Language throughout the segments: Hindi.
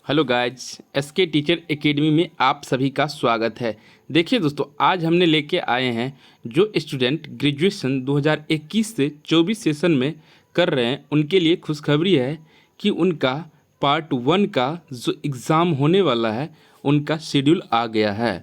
Hello guys, SK teacher academy में आप सभी का स्वागत है। देखिए दोस्तों, आज हमने लेके आए हैं जो स्टूडेंट ग्रेजुएशन 2021 से 24 सेशन में कर रहे हैं उनके लिए खुशखबरी है कि उनका पार्ट 1 का जो एग्ज़ाम होने वाला है उनका शेड्यूल आ गया है।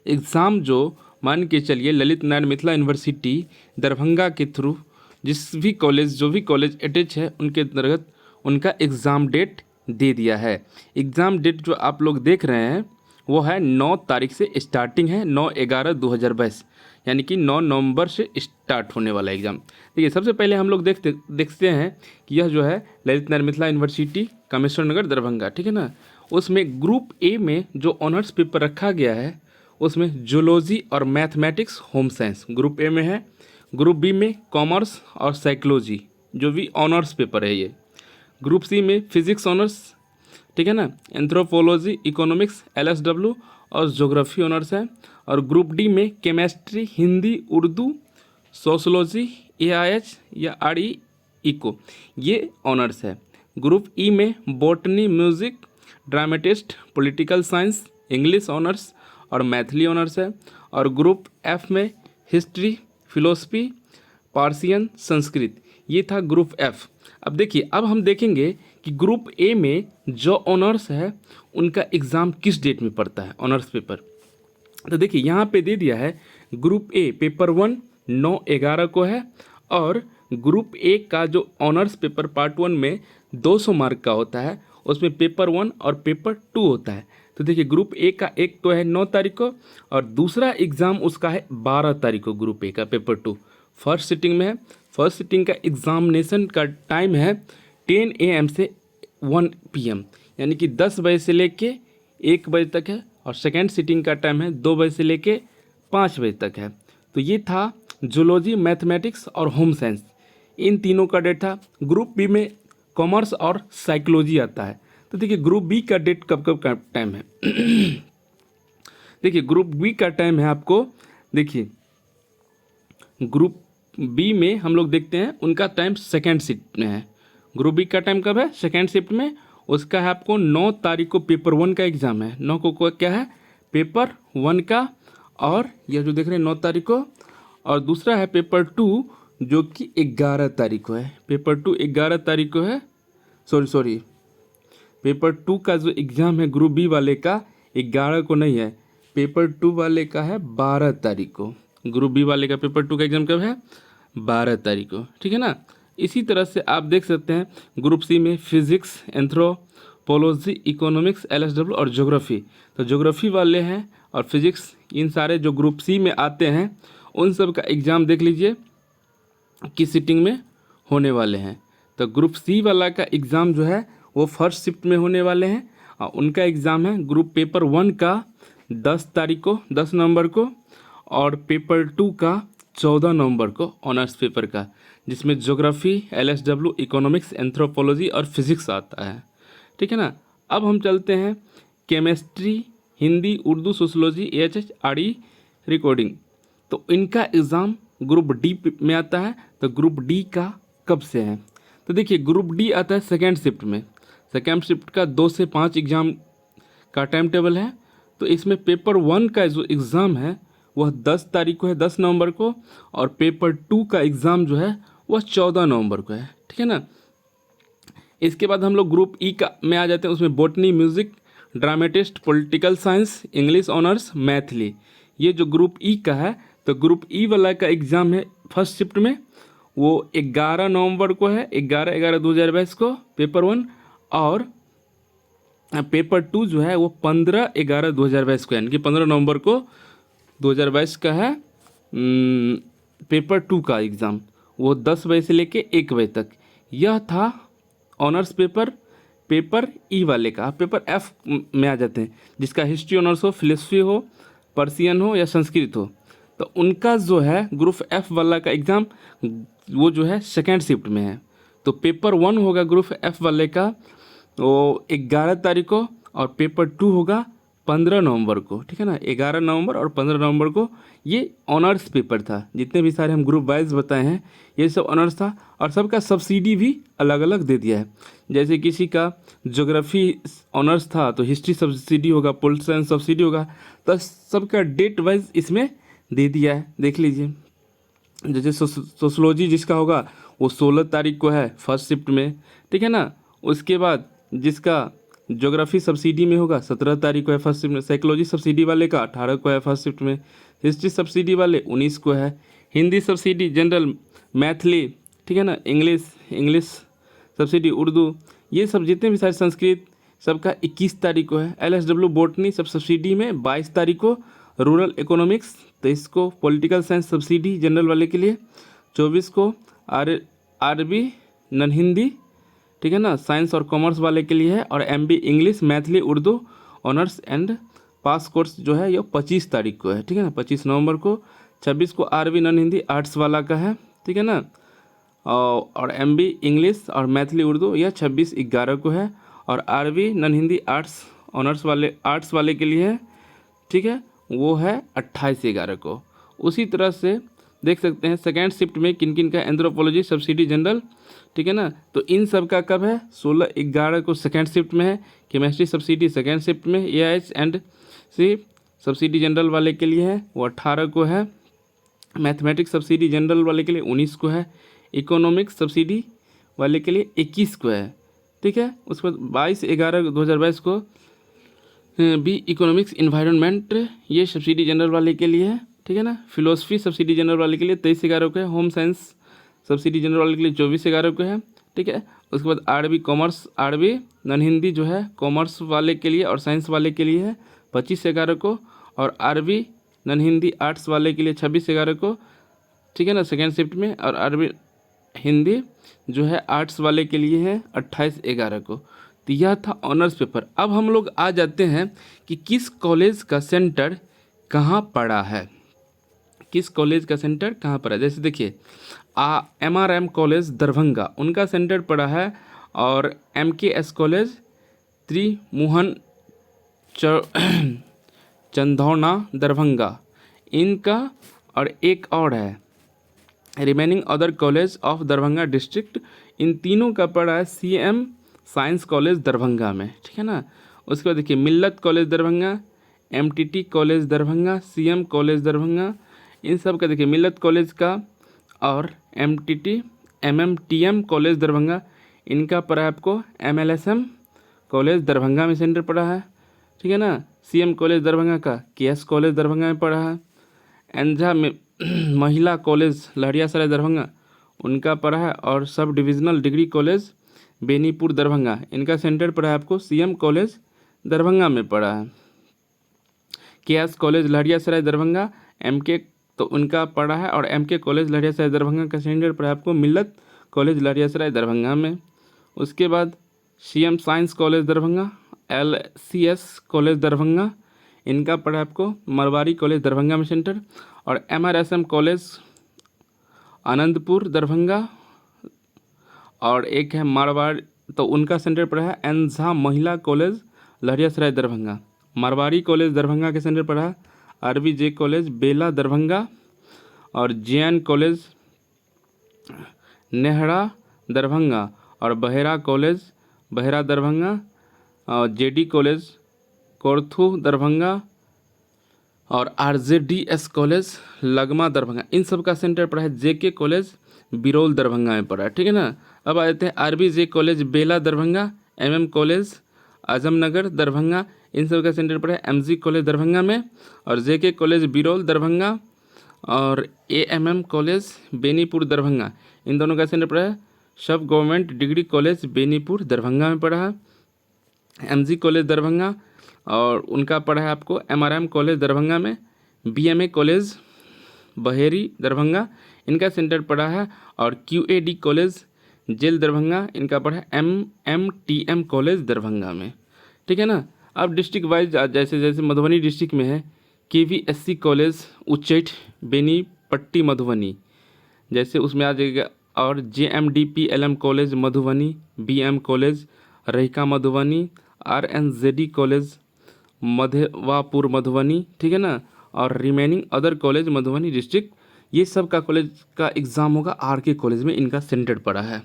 एग्ज़ाम जो मान के चलिए ललित नारायण मिथिला यूनिवर्सिटी दरभंगा के थ्रू जो भी कॉलेज अटैच है उनके अंतर्गत उनका एग्ज़ाम डेट दे दिया है। एग्ज़ाम डेट जो आप लोग देख रहे हैं वो है 9 तारीख से स्टार्टिंग है, 9/11/2022 यानी कि 9 नवंबर से स्टार्ट होने वाला एग्ज़ाम। देखिए, सबसे पहले हम लोग देखते हैं कि यह जो है ललित नारायण मिथिला यूनिवर्सिटी कामेश्वर नगर दरभंगा, ठीक है ना। उसमें ग्रुप ए में जो ऑनर्स पेपर रखा गया है उसमें जूलॉजी और mathematics home science group A में है। ग्रुप बी में कॉमर्स और साइकोलॉजी जो भी ऑनर्स पेपर है ये। ग्रुप सी में फिजिक्स ऑनर्स, ठीक है ना, एंथ्रोपोलॉजी, इकोनॉमिक्स, एलएसडब्ल्यू और ज्योग्राफी ऑनर्स है। और ग्रुप डी में chemistry, Hindi, Urdu, sociology, AIH या आरई, इको, ये ऑनर्स है। ग्रुप ई में botany, music, dramatist, political science, English honours और मैथिली ऑनर्स है। और ग्रुप एफ में हिस्ट्री, फिलोसफी, पार्सियन, संस्कृत, ये था ग्रुप एफ। अब देखिए, अब हम देखेंगे कि ग्रुप ए में जो ऑनर्स है उनका एग्ज़ाम किस डेट में पड़ता है, ऑनर्स पेपर। तो देखिए यहाँ पे दे दिया है ग्रुप ए पेपर 1 9/11 को है। और ग्रुप ए का जो ऑनर्स पेपर पार्ट 1 में 200 मार्क का होता है उसमें पेपर 1 और पेपर 2 होता है। तो देखिए, ग्रुप ए का एक तो है 9 तारीख को और दूसरा एग्ज़ाम उसका है 12 तारीख को। ग्रुप ए का पेपर 2 फर्स्ट सिटिंग में है। फर्स्ट सिटिंग का एग्ज़ामिनेशन का टाइम है 10 AM से 1 PM यानी कि 10 बजे से लेके 1 बजे तक है। और सेकेंड सिटिंग का टाइम है 2 बजे से लेके 5 बजे तक है। तो ये था जूलॉजी, मैथमेटिक्स और होम साइंस, इन तीनों का डेट था। ग्रुप बी में कॉमर्स और साइकोलॉजी आता है। तो देखिए, ग्रुप बी का डेट कब कब का टाइम है देखिए, ग्रुप बी का टाइम है आपको, देखिए ग्रुप बी में हम लोग देखते हैं उनका टाइम सेकेंड शिफ्ट में है। ग्रुप बी का टाइम कब है, सेकेंड शिफ्ट में। उसका है आपको 9 तारीख को पेपर 1 का एग्ज़ाम है। 9 को क्या है, पेपर 1 का। और यह जो देख रहे हैं 9 तारीख को। और दूसरा है पेपर 2 जो कि 11 तारीख को है। पेपर 2 11 तारीख को है। सॉरी, पेपर 2 का जो एग्ज़ाम है ग्रुप बी वाले का 11 को नहीं है, पेपर 2 वाले का है 12 तारीख को। ग्रुप बी वाले का पेपर 2 का एग्ज़ाम कब है, 12 तारीख को, ठीक है ना। इसी तरह से आप देख सकते हैं ग्रुप सी में फिजिक्स, एंथ्रोपोलॉजी, इकोनॉमिक्स, एलएसडब्ल्यू और ज्योग्राफी। तो ज्योग्राफी वाले हैं और फिजिक्स, इन सारे जो ग्रुप सी में आते हैं उन सब का एग्ज़ाम देख लीजिए किस सिटिंग में होने वाले हैं। तो ग्रुप सी वाला का एग्ज़ाम जो है वो फर्स्ट शिफ्ट में होने वाले हैं। और उनका एग्ज़ाम है ग्रुप पेपर 1 का 10 तारीख को, 10 नवंबर को। और पेपर 2 का 14 नवंबर को ऑनर्स पेपर का, जिसमें ज्योग्राफी, एलएसडब्ल्यू, इकोनॉमिक्स, एंथ्रोपोलॉजी और फिजिक्स आता है, ठीक है ना। अब हम चलते हैं केमिस्ट्री, हिंदी, उर्दू, सोशोलॉजी, एएचएच, आरई, रिकॉर्डिंग। तो इनका एग्ज़ाम ग्रुप डी में आता है। तो ग्रुप डी का कब से है, तो देखिए ग्रुप डी आता है सेकेंड शिफ्ट में। सेकेंड शिफ्ट का 2 से 5 एग्ज़ाम का टाइम टेबल है। तो इसमें पेपर 1 का जो एग्ज़ाम है वह 10 तारीख को है, 10 नवंबर को। और पेपर 2 का एग्ज़ाम जो है वह 14 नवंबर को है, ठीक है ना। इसके बाद हम लोग ग्रुप ई का में आ जाते हैं। उसमें botany, music, dramatist, political science, English honours, Maithili, ये जो ग्रुप ई का है। तो ग्रुप ई वाला का एग्ज़ाम है फर्स्ट शिफ्ट में, वो 11 नवंबर को है, 11/11/2022 को पेपर 1। और पेपर 2 जो है वो 15/11/2022 को, यानी कि 15 नवंबर को 2022 का है पेपर 2 का एग्ज़ाम, वो 10 बजे से लेके 1 बजे तक। यह था ऑनर्स पेपर, पेपर ई वाले का। पेपर एफ में आ जाते हैं, जिसका हिस्ट्री ऑनर्स हो, फिलोसफी हो, पर्सियन हो या संस्कृत हो। तो उनका जो है ग्रुप एफ वाला का एग्ज़ाम वो जो है सेकेंड शिफ्ट में है। तो पेपर 1 होगा ग्रुप एफ वाले का वो 11 तारीख को। और पेपर 2 होगा 15 नवंबर को, ठीक है ना, 11 नवंबर और 15 नवंबर को ये ऑनर्स पेपर था। जितने भी सारे हम ग्रुप वाइज बताए हैं ये सब ऑनर्स था, और सबका सब्सिडी भी अलग अलग दे दिया है। जैसे किसी का ज्योग्राफी ऑनर्स था तो हिस्ट्री सब्सिडी होगा, पोलिटिकल साइंस सब्सिडी होगा, तो सबका डेट वाइज इसमें दे दिया है, देख लीजिए। जैसे सोशोलॉजी जिसका होगा वो 16 तारीख को है फर्स्ट शिफ्ट में, ठीक है ना। उसके बाद जिसका ज्योग्राफी सब्सिडी में होगा 17 तारीख को है फर्स्ट शिफ्ट में। साइकोलॉजी सब्सिडी वाले का 18 को है फर्स्ट शिफ्ट में। हिस्ट्री सब्सिडी वाले 19 को है। हिंदी सब्सिडी जनरल, मैथिली, ठीक है ना, इंग्लिश सब्सिडी, उर्दू, ये सब जितने भी सारे, संस्कृत, सबका 21 तारीख को है। LSW बॉटनी सब सब्सिडी में 22 तारीख को। रूरल इकोनॉमिक्स 23 को। पॉलिटिकल साइंस सब्सिडी जनरल वाले के लिए 24 को। आरबी नन हिंदी, ठीक है ना, साइंस और कॉमर्स वाले के लिए है। और MB English, Maithili, Urdu honours and pass course जो है ये 25 तारीख को है, ठीक है ना, 25 नवंबर को। 26 को आरबी नन हिंदी आर्ट्स वाला का है, ठीक है ना। और MB इंग्लिश और मैथिली उर्दू यह 26/11 को है। और RB non Hindi arts honours वाले, आर्ट्स वाले के लिए है, ठीक है, वो है 28/11 को। उसी तरह से देख सकते हैं सेकेंड शिफ्ट में किन किन का एंथ्रोपोलॉजी सब्सिडी जनरल, ठीक है ना। तो इन सब का कब है? 16/11 को सेकेंड शिफ्ट में है। केमिस्ट्री सब्सिडी सेकेंड शिफ्ट में AIH&C सब्सिडी जनरल वाले के लिए है, वो 18 को है। मैथमेटिक्स सब्सिडी जनरल वाले के लिए 19 को है। इकोनॉमिक्स सब्सिडी वाले के लिए 21 को है, ठीक है। उसके बाद 22/11/2022 को भी इकोनॉमिक्स इन्वायरमेंट ये सब्सिडी जनरल वाले के लिए है, ठीक है ना। फिलोसफी सब्सिडी जनरल वाले के लिए 23/11 को है। होम साइंस सब्सिडी जनरल वाले के लिए 24/11 को है, ठीक है। उसके बाद RB commerce, RB non Hindi जो है कॉमर्स वाले के लिए और साइंस वाले के लिए है 25/11 को। और आरबी नन हिंदी आर्ट्स वाले के लिए 26/11 को, ठीक है ना, सेकेंड शिफ्ट में। और आरबी हिंदी जो है आर्ट्स वाले के लिए है 28/11 को। तो यह था ऑनर्स पेपर। अब हम लोग आ जाते हैं कि किस कॉलेज का सेंटर कहाँ पड़ा है, किस कॉलेज का सेंटर कहाँ पड़ा है। जैसे देखिए MRM कॉलेज दरभंगा, उनका सेंटर पड़ा है। और MKS कॉलेज त्रिमोहन चंदौना दरभंगा, इनका। और एक और है remaining other college of Darbhanga district, इन तीनों का पड़ा है CM साइंस कॉलेज दरभंगा में, ठीक है ना। उसके बाद देखिए Millat college Darbhanga, MTT college Darbhanga, CM college Darbhanga, इन सब का देखिए मिल्लत कॉलेज का और MTT MMTM कॉलेज दरभंगा, इनका पड़ा है आपको MLSM कॉलेज दरभंगा में सेंटर पड़ा है, ठीक है ना। CM कॉलेज दरभंगा का KS कॉलेज दरभंगा में पड़ा है। एंझा में महिला कॉलेज लहरियासराय दरभंगा, उनका पड़ा है। और sub divisional degree college Benipur Darbhanga, इनका सेंटर पड़ा है आपको CM कॉलेज दरभंगा में पड़ा है। KS college Laheriasarai Darbhanga, MK तो उनका पड़ा है। और MK कॉलेज लहरियासराय दरभंगा का सेंटर पड़ा है आपको मिल्लत कॉलेज लहरियासराय दरभंगा में। उसके बाद CM science college Darbhanga, LCS college Darbhanga, इनका पड़ा है आपको मरवाड़ी कॉलेज दरभंगा में सेंटर। और MRSM कॉलेज आनंदपुर दरभंगा, और एक है मारवाड़, तो उनका सेंटर पड़ा है एंझा महिला कॉलेज लहरियासराय दरभंगा। मारवाड़ी कॉलेज दरभंगा के सेंटर पड़ा है RBJ कॉलेज बेला दरभंगा। और JN कॉलेज नेहरा दरभंगा, और बहेरा कॉलेज बहेरा दरभंगा, और JD कॉलेज कोरथू दरभंगा, और RJDS कॉलेज लगमा दरभंगा, इन सब का सेंटर पड़ा है JK कॉलेज बिरौल दरभंगा में पड़ा है, ठीक है ना। अब आ जाते हैं RBJ कॉलेज बेला दरभंगा, MM कॉलेज आजमनगर दरभंगा, इन सब का सेंटर पड़ा है MG कॉलेज दरभंगा में। और JK कॉलेज बिरौल दरभंगा, और AMM कॉलेज बेनीपुर दरभंगा, इन दोनों का सेंटर पड़ा है सब government degree college Benipur Darbhanga में पड़ा है। MG कॉलेज दरभंगा, और उनका पड़ा है आपको MRM कॉलेज दरभंगा में। BMA कॉलेज बहेरी दरभंगा, इनका सेंटर पड़ा है। और QAD कॉलेज जेल दरभंगा, इनका पड़ा है MMTM कॉलेज दरभंगा में, ठीक है ना। अब डिस्ट्रिक्ट वाइज जैसे जैसे मधुबनी डिस्ट्रिक्ट में है KVSC कॉलेज उच्चैठ बेनीपट्टी मधुबनी, जैसे उसमें आ जाएगा। और JMDPLM college Madhubani, BM college Rahika Madhubani, RNZD college Madhewapur Madhubani, ठीक है ना, और remaining other college Madhubani district, ये सब का कॉलेज का एग्ज़ाम होगा आर के कॉलेज में, इनका सेंटर पड़ा है,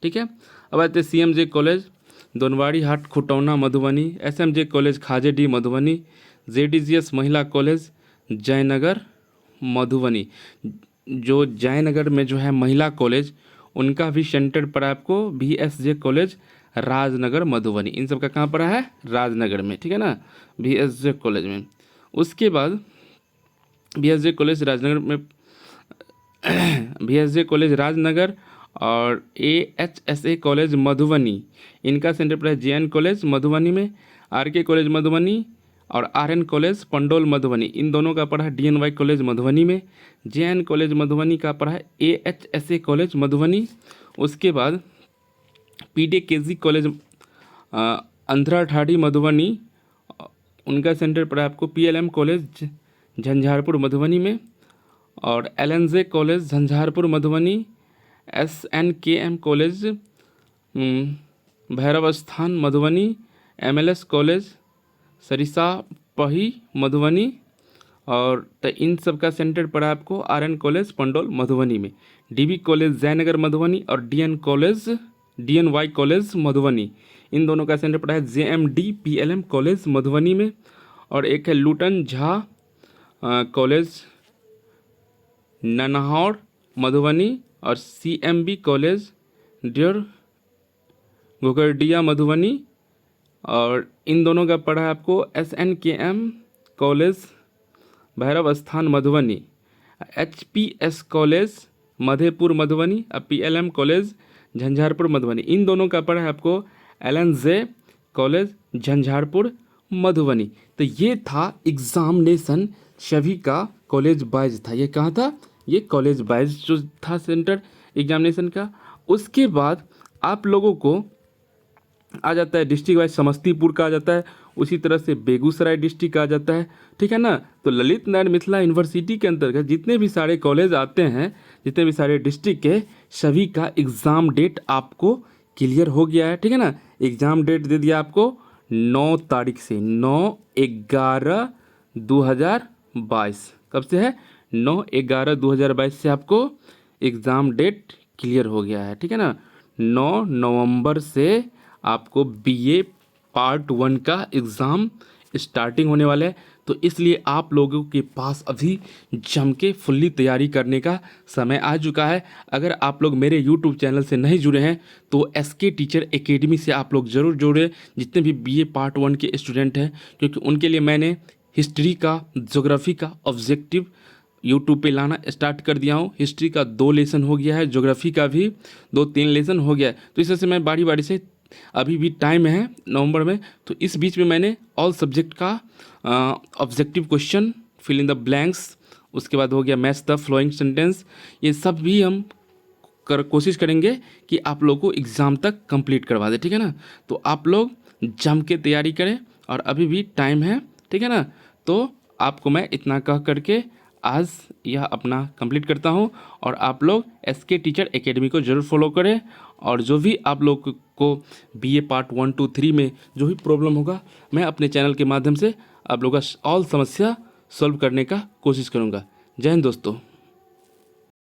ठीक है। अब आते हैं CMJ college Donwari Hat Khutauna Madhubani, SMJ college Khajedi Madhubani, JDGS Mahila college Jaynagar Madhubani. जो जयनगर में जो है महिला कॉलेज, उनका भी सेंटर पड़ा है आपको VSJ कॉलेज राजनगर मधुबनी। इन सब का कहाँ पड़ा है? राजनगर में, ठीक है ना, VSJ कॉलेज में। उसके बाद VSJ कॉलेज राजनगर में VSJ कॉलेज राजनगर और AHSA कॉलेज मधुबनी, इनका सेंटर पड़ा है JN कॉलेज मधुबनी में, RK कॉलेज मधुबनी और RN कॉलेज पंडोल मधुबनी, इन दोनों का पड़ा है DNY कॉलेज मधुबनी में। JN कॉलेज मधुबनी का पड़ा है AHSA कॉलेज मधुबनी। उसके बाद PDKG कॉलेज अंधराठाड़ी मधुबनी, उनका सेंटर पड़ा है आपको PLM कॉलेज झंझारपुर मधुबनी में, और LNJ college Jhanjharpur Madhubani, SNKM college Bhairav स्थान मधुबनी, MLS कॉलेज सरिसा पही मधुबनी, और तो इन सब का सेंटर पड़ा है आपको RN कॉलेज पंडोल मधुबनी में। DB कॉलेज जयनगर मधुबनी और DNY कॉलेज मधुबनी, इन दोनों का सेंटर पड़ा है JMD PLM कॉलेज मधुबनी में। और एक है लूटन झा कॉलेज ननहौर मधुबनी, और CMB कॉलेज डियर घोगरडिया मधुबनी, और इन दोनों का पढ़ा है आपको SNKM कॉलेज भैरव स्थान मधुबनी, HPS कॉलेज मधेपुर मधुबनी और PLM कॉलेज झंझारपुर मधुबनी, इन दोनों का पढ़ा है आपको LNJ कॉलेज झंझारपुर मधुबनी। तो ये था एग्जामिनेशन सभी का कॉलेज वाइज था। ये कहाँ था? ये कॉलेज वाइज जो था सेंटर एग्जामिनेशन का। उसके बाद आप लोगों को आ जाता है डिस्ट्रिक्ट वाइज, समस्तीपुर का आ जाता है, उसी तरह से बेगूसराय डिस्ट्रिक्ट का आ जाता है, ठीक है ना। तो ललित नारायण मिथिला यूनिवर्सिटी के अंतर्गत जितने भी सारे कॉलेज आते हैं, जितने भी सारे डिस्ट्रिक्ट के, सभी का एग्ज़ाम डेट आपको क्लियर हो गया है, ठीक है ना। एग्ज़ाम डेट दे दिया आपको 9 तारीख से, 9/11/2022। कब से है? 9/11/2022 से आपको एग्ज़ाम डेट क्लियर हो गया है, ठीक है ना। 9 नवंबर से आपको BA पार्ट 1 का एग्ज़ाम स्टार्टिंग होने वाला है। तो इसलिए आप लोगों के पास अभी जम के फुल्ली तैयारी करने का समय आ चुका है। अगर आप लोग मेरे YouTube चैनल से नहीं जुड़े हैं तो SK टीचर एकेडमी से आप लोग ज़रूर जुड़े, जितने भी BA पार्ट 1 के स्टूडेंट हैं, क्योंकि उनके लिए मैंने हिस्ट्री का, ज्योग्राफी का ऑब्जेक्टिव यूट्यूब पे लाना स्टार्ट कर दिया हूँ। हिस्ट्री का 2 लेसन हो गया है, ज्योग्राफी का भी 2-3 लेसन हो गया है। तो इस तरह से मैं बारी बारी से, अभी भी टाइम है नवंबर में, तो इस बीच में मैंने ऑल सब्जेक्ट का objective question, fill in the blanks, उसके बाद हो गया मैच द फ्लोइंग सेंटेंस, ये सब भी हम कोशिश करेंगे कि आप लोग को एग्ज़ाम तक कंप्लीट करवा दे, ठीक है ना। तो आप लोग जम के तैयारी करें और अभी भी टाइम है, ठीक है ना। तो आपको मैं इतना कह करके आज यह अपना कंप्लीट करता हूं, और आप लोग SK टीचर एकेडमी को ज़रूर फॉलो करें। और जो भी आप लोग को BA पार्ट 1, 2, 3 में जो भी प्रॉब्लम होगा, मैं अपने चैनल के माध्यम से आप लोगों का ऑल समस्या सॉल्व करने का कोशिश करूंगा। जय हिंद दोस्तों।